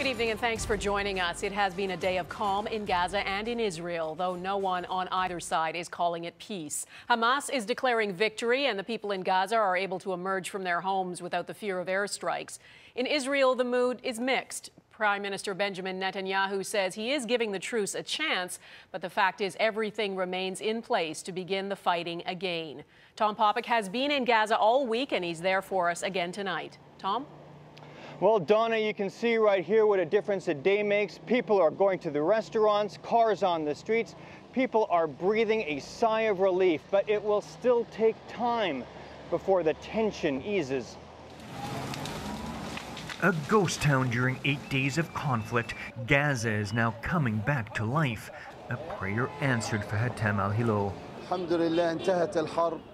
Good evening and thanks for joining us. It has been a day of calm in Gaza and in Israel, though no one on either side is calling it peace. Hamas is declaring victory and the people in Gaza are able to emerge from their homes without the fear of airstrikes. In Israel, the mood is mixed. Prime Minister Benjamin Netanyahu says he is giving the truce a chance, but the fact is everything remains in place to begin the fighting again. Tom Popick has been in Gaza all week and he's there for us again tonight. Tom? Well, Donna, you can see right here what a difference a day makes. People are going to the restaurants, cars on the streets. People are breathing a sigh of relief, but it will still take time before the tension eases. A ghost town during 8 days of conflict, Gaza is now coming back to life. A prayer answered for Hatem al-Hilo.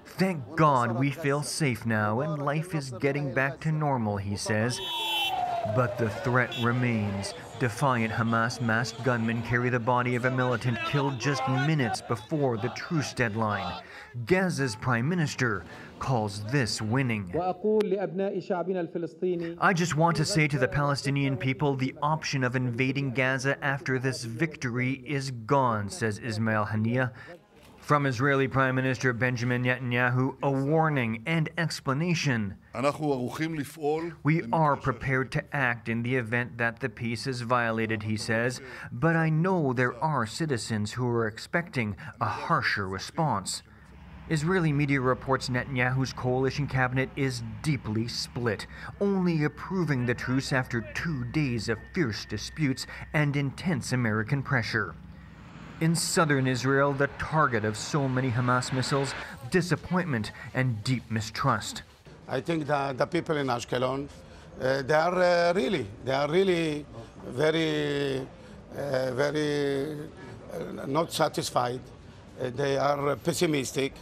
Thank God we feel safe now and life is getting back to normal, he says. But the threat remains. Defiant Hamas masked gunmen carry the body of a militant killed just minutes before the truce deadline. Gaza's prime minister calls this winning. I just want to say to the Palestinian people, the option of invading Gaza after this victory is gone, says Ismail Haniyeh. From Israeli Prime Minister Benjamin Netanyahu, a warning and explanation. We are prepared to act in the event that the peace is violated, he says, but I know there are citizens who are expecting a harsher response. Israeli media reports Netanyahu's coalition cabinet is deeply split, only approving the truce after 2 days of fierce disputes and intense American pressure. In southern Israel, the target of so many Hamas missiles, disappointment and deep mistrust. I think the people in Ashkelon, they are really very not satisfied. They are pessimistic.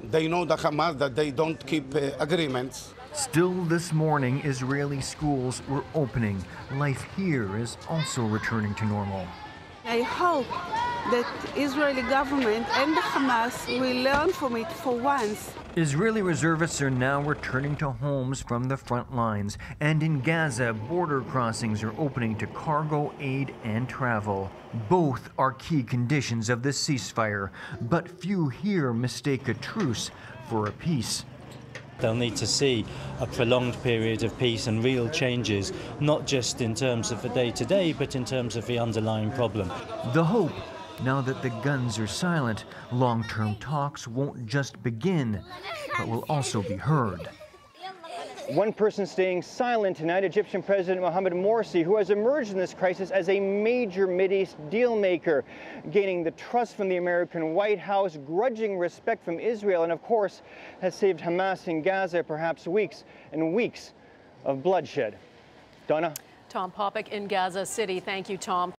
They know the Hamas that they don't keep agreements. Still this morning, Israeli schools were opening. Life here is also returning to normal. I hope that Israeli government and the Hamas will learn from it for once. Israeli reservists are now returning to homes from the front lines. And in Gaza, border crossings are opening to cargo, aid, and travel. Both are key conditions of the ceasefire, but few here mistake a truce for a peace. They'll need to see a prolonged period of peace and real changes, not just in terms of the day-to-day, but in terms of the underlying problem. The hope, now that the guns are silent, long-term talks won't just begin, but will also be heard. One person staying silent tonight, Egyptian President Mohamed Morsi, who has emerged in this crisis as a major Mideast deal-maker, gaining the trust from the American White House, grudging respect from Israel, and of course has saved Hamas in Gaza perhaps weeks and weeks of bloodshed. Donna? Tom Popick in Gaza City. Thank you, Tom.